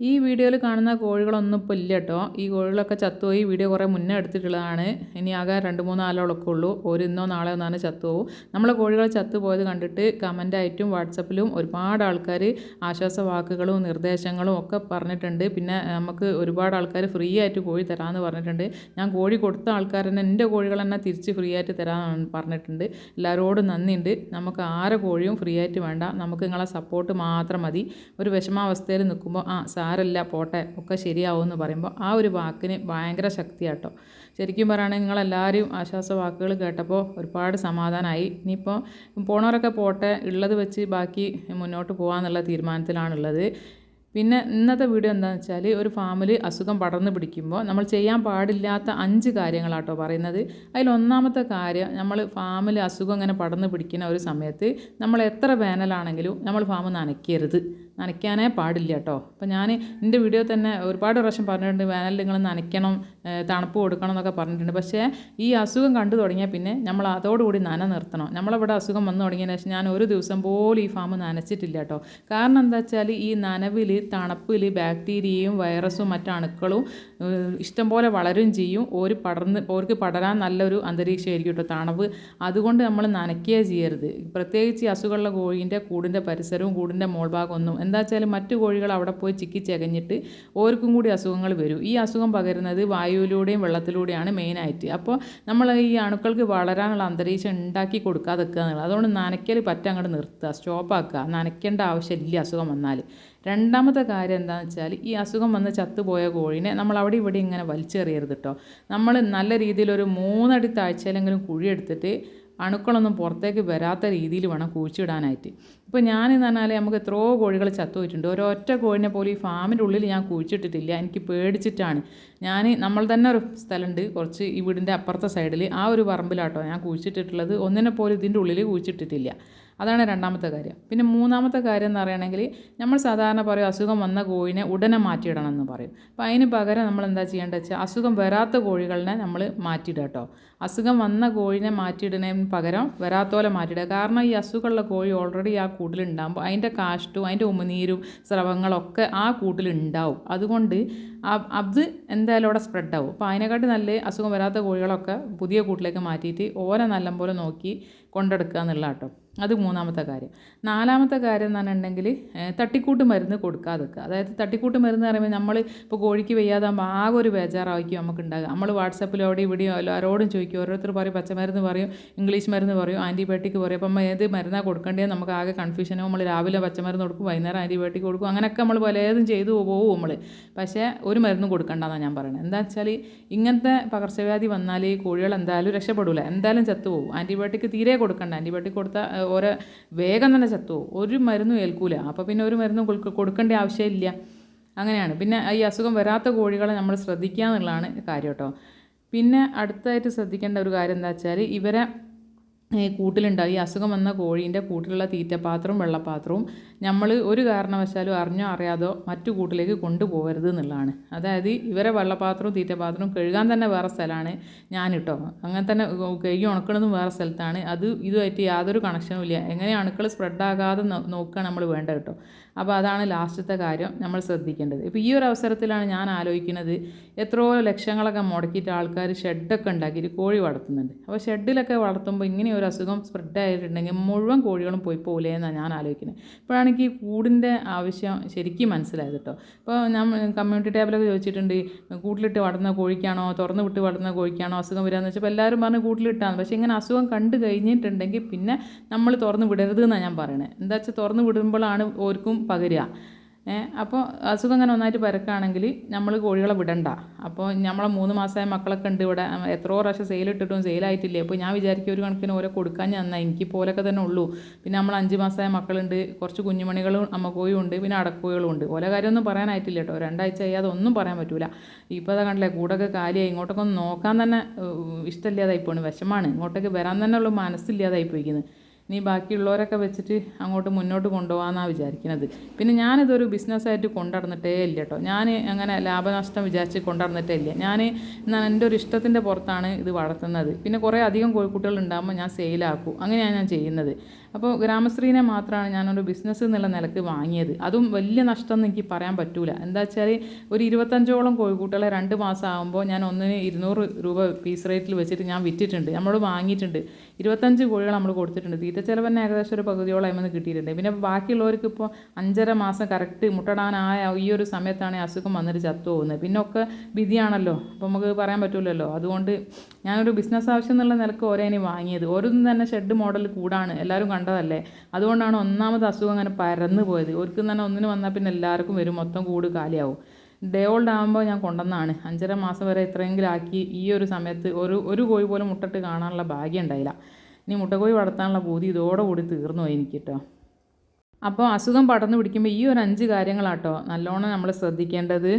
ഈ വീഡിയോയിൽ കാണുന്ന കോഴികളൊന്നും ഇപ്പോൾ ഇല്ല കേട്ടോ. ഈ കോഴികളൊക്കെ ചത്തുപോയി. വീഡിയോ കുറേ മുന്നേ എടുത്തിട്ടുള്ളതാണ്. ഇനി ആകെ 2-3 ആളുകളൊക്കെ ഉള്ളൂ. ഒരു ഇന്നോ നാളെയോ ഒന്നാണ് ചത്തുപോകും. നമ്മളെ കോഴികൾ ചത്തുപോയത് കണ്ടിട്ട് കമൻ്റായിട്ടും വാട്സപ്പിലും ഒരുപാട് ആൾക്കാർ ആശ്വാസ വാക്കുകളും നിർദ്ദേശങ്ങളും ഒക്കെ പറഞ്ഞിട്ടുണ്ട്. പിന്നെ നമുക്ക് ഒരുപാട് ആൾക്കാർ ഫ്രീ ആയിട്ട് കോഴി തരാമെന്ന് പറഞ്ഞിട്ടുണ്ട്. ഞാൻ കോഴി കൊടുത്ത ആൾക്കാർ തന്നെ എൻ്റെ കോഴികൾ തന്നെ തിരിച്ച് ഫ്രീ ആയിട്ട് തരാമെന്ന് പറഞ്ഞിട്ടുണ്ട്. എല്ലാവരോടും നന്ദിയുണ്ട്. നമുക്ക് ആരെ കോഴിയും ഫ്രീ ആയിട്ട് വേണ്ട, നമുക്ക് നിങ്ങളെ സപ്പോർട്ട് മാത്രം മതി. ഒരു വിഷമാവസ്ഥയിൽ നിൽക്കുമ്പോൾ സാരമില്ല പോട്ടെ ഒക്കെ ശരിയാവുമെന്ന് പറയുമ്പോൾ ആ ഒരു വാക്കിന് ഭയങ്കര ശക്തിയാട്ടോ. ശരിക്കും പറയുകയാണെങ്കിൽ നിങ്ങളെല്ലാവരും ആശ്വാസ വാക്കുകൾ കേട്ടപ്പോൾ ഒരുപാട് സമാധാനമായി. ഇനിയിപ്പോൾ പോണവരൊക്കെ പോട്ടെ, ഉള്ളത് വെച്ച് ബാക്കി മുന്നോട്ട് പോകാമെന്നുള്ള തീരുമാനത്തിലാണുള്ളത്. പിന്നെ ഇന്നത്തെ വീഡിയോ എന്താണെന്ന് വെച്ചാൽ, ഒരു ഫാമിൽ അസുഖം പടർന്നു പിടിക്കുമ്പോൾ നമ്മൾ ചെയ്യാൻ പാടില്ലാത്ത 5 കാര്യങ്ങളാട്ടോ പറയുന്നത്. അതിലൊന്നാമത്തെ കാര്യം, നമ്മൾ ഫാമിൽ അസുഖം ഇങ്ങനെ പടർന്നു പിടിക്കുന്ന ഒരു സമയത്ത് നമ്മൾ എത്ര വേനലാണെങ്കിലും നമ്മൾ ഫാം നനയ്ക്കാനേ പാടില്ല കേട്ടോ. അപ്പോൾ ഞാൻ എൻ്റെ വീഡിയോ തന്നെ ഒരുപാട് പ്രാവശ്യം പറഞ്ഞിട്ടുണ്ട്, വേനലിൽ നിങ്ങൾ നനയ്ക്കണം, തണുപ്പ് കൊടുക്കണം എന്നൊക്കെ പറഞ്ഞിട്ടുണ്ട്. പക്ഷേ ഈ അസുഖം കണ്ടു തുടങ്ങിയാൽ പിന്നെ നമ്മൾ അതോടുകൂടി നിർത്തണം. നമ്മളിവിടെ അസുഖം വന്നു തുടങ്ങിയതിന് ശേഷം ഞാൻ ഒരു ദിവസം പോലും ഈ ഫാം നനച്ചിട്ടില്ല കേട്ടോ. കാരണം എന്താ വെച്ചാൽ ഈ നനവിൽ തണുപ്പിൽ ബാക്ടീരിയയും വൈറസും മറ്റണുക്കളും ഇഷ്ടംപോലെ വളരും ചെയ്യും. ഓർക്ക് പടരാൻ നല്ലൊരു അന്തരീക്ഷമായിരിക്കും കേട്ടോ തണുപ്പ്. അതുകൊണ്ട് നമ്മൾ നനയ്ക്കുകയേ ചെയ്യരുത്. പ്രത്യേകിച്ച് ഈ അസുഖമുള്ള കോഴീൻ്റെ കൂടിൻ്റെ പരിസരവും കൂടിൻ്റെ മോൾഭാഗമൊന്നും എന്താ വെച്ചാൽ മറ്റു കോഴികൾ അവിടെ പോയി ചിക്കി ചകഞ്ഞിട്ട് ഓർക്കും കൂടി അസുഖങ്ങൾ വരും. ഈ അസുഖം പകരുന്നത് വായുവിലൂടെയും വെള്ളത്തിലൂടെയാണ് മെയിനായിട്ട്. അപ്പോൾ നമ്മൾ ഈ അണുക്കൾക്ക് വളരാനുള്ള അന്തരീക്ഷം ഉണ്ടാക്കി കൊടുക്കാതെക്കുക എന്നുള്ളത്. അതുകൊണ്ട് നനയ്ക്കൽ അങ്ങോട്ട് നിർത്തുക, സ്റ്റോപ്പാക്കുക. നനയ്ക്കേണ്ട ആവശ്യമില്ല അസുഖം വന്നാൽ. രണ്ടാമത്തെ കാര്യം എന്താണെന്ന് വെച്ചാൽ, ഈ അസുഖം വന്ന് ചത്തുപോയ കോഴീനെ നമ്മൾ അവിടെ ഇവിടെ ഇങ്ങനെ വലിച്ചെറിയരുത് കേട്ടോ. നമ്മൾ നല്ല രീതിയിൽ ഒരു 3 അടി താഴ്ചയിലെങ്കിലും കുഴിയെടുത്തിട്ട് അണുക്കളൊന്നും പുറത്തേക്ക് വരാത്ത രീതിയിൽ വേണം കുഴിച്ചിടാനായിട്ട്. ഇപ്പോൾ ഞാനെന്ന് പറഞ്ഞാൽ നമുക്ക് എത്രയോ കോഴികൾ ചത്തുപോയിട്ടുണ്ട്. ഒരൊറ്റ കോഴിനെ പോലും ഈ ഫാമിൻ്റെ ഉള്ളിൽ ഞാൻ കുഴിച്ചിട്ടിട്ടില്ല. എനിക്ക് പേടിച്ചിട്ടാണ്. നമ്മൾ തന്നെ ഒരു സ്ഥലമുണ്ട് കുറച്ച് ഈ വീടിൻ്റെ അപ്പുറത്തെ സൈഡിൽ, ആ ഒരു പറമ്പിലാട്ടോ ഞാൻ കുഴിച്ചിട്ടിട്ടുള്ളത്. ഒന്നിനെ പോലും ഇതിൻ്റെ ഉള്ളിൽ കുഴിച്ചിട്ടിട്ടില്ല. അതാണ് രണ്ടാമത്തെ കാര്യം. പിന്നെ മൂന്നാമത്തെ കാര്യം എന്ന് പറയുകയാണെങ്കിൽ, നമ്മൾ സാധാരണ പറയും അസുഖം വന്ന കോഴിനെ ഉടനെ മാറ്റിയിടണം എന്ന് പറയും. അപ്പോൾ അതിന് പകരം നമ്മൾ എന്താ ചെയ്യേണ്ടത് വെച്ചാൽ, അസുഖം വരാത്ത കോഴികളെ നമ്മൾ മാറ്റിയിടുക കേട്ടോ. അസുഖം വന്ന കോഴിനെ മാറ്റിയിടുന്നതിന് പകരം വരാത്തോലെ മാറ്റിയിടുക. കാരണം ഈ അസുഖമുള്ള കോഴി ഓൾറെഡി ആ കൂട്ടിലുണ്ടാകുമ്പോൾ അതിൻ്റെ കാഷ്ടവും അതിൻ്റെ ഉമിനീരും സ്രവങ്ങളൊക്കെ ആ കൂട്ടിലുണ്ടാവും. അതുകൊണ്ട് അത് എന്തായാലും അവിടെ സ്പ്രെഡാവും. അപ്പോൾ അതിനെക്കാട്ടി നല്ല അസുഖം വരാത്ത കോഴികളൊക്കെ പുതിയ കൂട്ടിലേക്ക് മാറ്റിയിട്ട് ഓരെ നല്ലപോലെ നോക്കി കൊണ്ടെടുക്കുക എന്നുള്ള കേട്ടോ. അത് മൂന്നാമത്തെ കാര്യം. നാലാമത്തെ കാര്യം എന്ന് പറഞ്ഞിട്ടുണ്ടെങ്കിൽ, തട്ടിക്കൂട്ട് മരുന്ന് കൊടുക്കാതിരിക്കുക. അതായത് തട്ടിക്കൂട്ട് മരുന്ന് പറയുമ്പോൾ നമ്മൾ ഇപ്പോൾ കോഴിക്ക് വയ്യാതാകുമ്പോൾ ആകെ ഒരു ബേജാറായിരിക്കും നമുക്ക് ഉണ്ടാകുക. നമ്മൾ വാട്സപ്പിലോ അവിടെ ഇവിടെയോ എല്ലാവരോടും ചോദിക്കും. ഓരോരുത്തർ പറയും പച്ചമരുന്ന് പറയും, ഇംഗ്ലീഷ് മരുന്ന് പറയും, ആൻറ്റിബയോട്ടിക് പറയും. അപ്പം ഏത് മരുന്നാണ് കൊടുക്കേണ്ടത് നമുക്ക് ആകെ കൺഫ്യൂഷനും. നമ്മൾ രാവിലെ പച്ചമരുന്ന് കൊടുക്കും, വൈകുന്നേരം ആൻറ്റിബയോട്ടിക് കൊടുക്കും. അങ്ങനെയൊക്കെ നമ്മൾ പലതും ചെയ്തു പോകും നമ്മൾ. പക്ഷേ ഒരു മരുന്നും കൊടുക്കേണ്ടതെന്നാണ് ഞാൻ പറയുന്നത്. എന്താ വെച്ചാൽ ഇങ്ങനത്തെ പകർച്ചവ്യാധി വന്നാൽ കോഴികൾ എന്തായാലും രക്ഷപ്പെടില്ല, എന്തായാലും ചത്തുപോകും. ആൻറ്റിബയോട്ടിക് തീരെ കൊടുക്കണ്ട. ആൻറ്റിബയോട്ടിക് കൊടുത്താൽ ഓരോ വേഗം തന്നെ ചത്തുപോകും. ഒരു മരുന്നും ഏൽക്കൂല. അപ്പോൾ പിന്നെ ഒരു മരുന്നും കൊടുക്കേണ്ട ആവശ്യമില്ല. അങ്ങനെയാണ്. പിന്നെ ഈ അസുഖം വരാത്ത കോഴികളെ നമ്മൾ ശ്രദ്ധിക്കുക എന്നുള്ളതാണ് കാര്യം കേട്ടോ. പിന്നെ അടുത്തായിട്ട് ശ്രദ്ധിക്കേണ്ട ഒരു കാര്യം എന്താ വെച്ചാൽ, ഇവരെ കൂട്ടിലുണ്ടാവും ഈ അസുഖം വന്ന കോഴീൻ്റെ കൂട്ടിലുള്ള തീറ്റപ്പാത്രവും വെള്ളപ്പാത്രവും നമ്മൾ ഒരു കാരണവശാലും അറിഞ്ഞോ അറിയാതോ മറ്റു കൂട്ടിലേക്ക് കൊണ്ടുപോകരുത് എന്നുള്ളതാണ്. അതായത് ഇവരെ വെള്ളപ്പാത്രവും തീറ്റപ്പാത്രവും കഴുകാൻ തന്നെ വേറെ സ്ഥലമാണ് ഞാനിട്ടോ. അങ്ങനെ തന്നെ കഴുകി ഉണക്കണതും വേറെ സ്ഥലത്താണ്. ഇതുമായിട്ട് യാതൊരു കണക്ഷനും ഇല്ല. എങ്ങനെ അണുക്കൾ സ്പ്രെഡാകാതെ നോക്കുക നമ്മൾ വേണ്ട കേട്ടോ. അപ്പോൾ അതാണ് ലാസ്റ്റത്തെ കാര്യം നമ്മൾ ശ്രദ്ധിക്കേണ്ടത്. ഇപ്പോൾ ഈ ഒരു അവസരത്തിലാണ് ഞാൻ ആലോചിക്കുന്നത്, എത്രയോ ലക്ഷങ്ങളൊക്കെ മുടക്കിയിട്ട് ആൾക്കാർ ഷെഡൊക്കെ ഉണ്ടാക്കിയിട്ട് കോഴി വളർത്തുന്നുണ്ട്. അപ്പോൾ ഷെഡിലൊക്കെ വളർത്തുമ്പോൾ ഇങ്ങനെ ഒരു അസുഖം സ്പ്രെഡായിട്ടുണ്ടെങ്കിൽ മുഴുവൻ കോഴികളും പോയില്ലേ എന്നാണ് ഞാൻ ആലോചിക്കുന്നത്. ഇപ്പോഴാണ് എനിക്ക് കൂടിൻ്റെ ആവശ്യം ശരിക്കും മനസ്സിലായത് കേട്ടോ. ഇപ്പോൾ ഞാൻ കമ്മ്യൂണിറ്റി ടാബിലൊക്കെ ചോദിച്ചിട്ടുണ്ട്, കൂട്ടിലിട്ട് വളർന്ന കോഴിക്കാണോ തുറന്ന് വിട്ട് വളർന്ന കോഴിക്കാണോ അസുഖം വരികയെന്ന് വെച്ചപ്പോൾ എല്ലാവരും പറഞ്ഞ് കൂട്ടിലിട്ടാണ്. പക്ഷേ ഇങ്ങനെ അസുഖം കണ്ടു കഴിഞ്ഞിട്ടുണ്ടെങ്കിൽ പിന്നെ നമ്മൾ തുറന്ന് വിടരുത് എന്നാണ് ഞാൻ പറയുന്നത്. എന്താ വെച്ചാൽ തുറന്ന് വിടുമ്പോഴാണ് ഓർക്കും പകരുക. അപ്പോൾ അസുഖം അങ്ങനെ ഒന്നായിട്ട് പരക്കുകയാണെങ്കിൽ നമ്മൾ കോഴികളെ വിടണ്ട. അപ്പോൾ നമ്മളെ 3 മാസമായ മക്കളൊക്കെ ഉണ്ട് ഇവിടെ. എത്രയോ പ്രാവശ്യം സെയിലിട്ടിട്ടും സെയിലായിട്ടില്ലേ. അപ്പോൾ ഞാൻ വിചാരിക്കും ഒരു കണക്കിന് ഓരോ കൊടുക്കാൻ നന്നായി, എനിക്ക് പോലൊക്കെ തന്നെ ഉള്ളൂ. പിന്നെ നമ്മൾ 5 മാസമായ മക്കളുണ്ട്, കുറച്ച് കുഞ്ഞുമണികളും അമ്മക്കോയും ഉണ്ട്, പിന്നെ അടക്കോയും ഉണ്ട്. ഓരോ കാര്യമൊന്നും പറയാനായിട്ടില്ല കേട്ടോ. 2 ആഴ്ച ചെയ്യാതെ ഒന്നും പറയാൻ പറ്റില്ല. ഇപ്പോൾ അതാ കണ്ടില്ലേ, കൂടൊക്കെ കാലിയായി. ഇങ്ങോട്ടൊക്കെ ഒന്ന് നോക്കാൻ തന്നെ ഇഷ്ടമില്ലാതായിപ്പോണ്, വിഷമാണ്. ഇങ്ങോട്ടേക്ക് വരാൻ തന്നെ ഉള്ള മനസ്സില്ലാതായിപ്പോയിക്കുന്നത്. ഇനി ബാക്കിയുള്ളവരൊക്കെ വെച്ചിട്ട് അങ്ങോട്ട് മുന്നോട്ട് കൊണ്ടുപോകാമെന്നാണ് വിചാരിക്കുന്നത്. പിന്നെ ഞാനിതൊരു ബിസിനസ്സായിട്ട് കൊണ്ടുനടന്നിട്ടേ ഇല്ല കേട്ടോ. ഞാൻ അങ്ങനെ ലാഭനഷ്ടം വിചാരിച്ച് കൊണ്ടുനടന്നിട്ടേ ഇല്ല. എന്നാൽ എൻ്റെ ഒരു ഇഷ്ടത്തിൻ്റെ പുറത്താണ് ഇത് വളർത്തുന്നത്. പിന്നെ കുറേ അധികം കോഴിക്കുട്ടികൾ ഉണ്ടാകുമ്പോൾ ഞാൻ സെയിലാക്കും. അങ്ങനെയാണ് ഞാൻ ചെയ്യുന്നത്. അപ്പോൾ ഗ്രാമശ്രീനെ മാത്രമാണ് ഞാനൊരു ബിസിനസ് എന്നുള്ള നിലക്ക് വാങ്ങിയത്. അതും വലിയ നഷ്ടമൊന്നും എനിക്ക് പറയാൻ പറ്റൂല. എന്താ വെച്ചാൽ ഒരു 25ഓളം കോഴിക്കുട്ടികളെ 2 മാസം ആകുമ്പോൾ ഞാൻ ഒന്നിന് 200 രൂപ പീസ് റേറ്റിൽ വെച്ചിട്ട് ഞാൻ വിറ്റിട്ടുണ്ട്. നമ്മൾ വാങ്ങിയിട്ടുണ്ട്. 25 കോഴികൾ നമ്മൾ കൊടുത്തിട്ടുണ്ട്. തീറ്റ ചിലവ് തന്നെ ഏകദേശം ഒരു പകുതിയോളം അതിൽ കിട്ടിയിട്ടുണ്ട്. പിന്നെ ബാക്കിയുള്ളവർക്ക് ഇപ്പോൾ 5.5 മാസം കറക്റ്റ് മുട്ടടാനായ ഈ ഒരു സമയത്താണ് അസുഖം വന്നിട്ട് ചത്തു പോകുന്നത്. പിന്നെ ഒക്കെ വിധിയാണല്ലോ, അപ്പോൾ നമുക്ക് പറയാൻ പറ്റില്ലല്ലോ. അതുകൊണ്ട് ഞാനൊരു ബിസിനസ് ആവശ്യം എന്നുള്ള നിലക്ക് ഓരോനി വാങ്ങിയത്. ഓരോന്നും തന്നെ ഷെഡ് മോഡൽ കൂടാണ്, എല്ലാവരും കണ്ടതല്ലേ. അതുകൊണ്ടാണ് ഒന്നാമത് അസുഖം അങ്ങനെ പരന്നു പോയത്. ഒരിക്കലും തന്നെ ഒന്നിന് വന്നാൽ പിന്നെ എല്ലാവർക്കും വരും, മൊത്തം കൂട് കാലിയാവും. ഡേ ഓൾഡ് ആകുമ്പോൾ ഞാൻ കൊണ്ടുവന്നാണ്. 5.5 മാസം വരെ ഇത്രയെങ്കിലും ആക്കി. ഈ ഒരു സമയത്ത് ഒരു കോഴി പോലും മുട്ടിട്ട് കാണാനുള്ള ഭാഗ്യം ഉണ്ടായില്ല. ഇനി മുട്ടക്കോഴി വളർത്താനുള്ള പൂതി ഇതോടുകൂടി തീർന്നു പോയി എനിക്ക് കേട്ടോ. അപ്പോൾ അസുഖം പടർന്നു പിടിക്കുമ്പോൾ ഈ ഒരു 5 കാര്യങ്ങളാട്ടോ നല്ലോണം നമ്മൾ ശ്രദ്ധിക്കേണ്ടത്.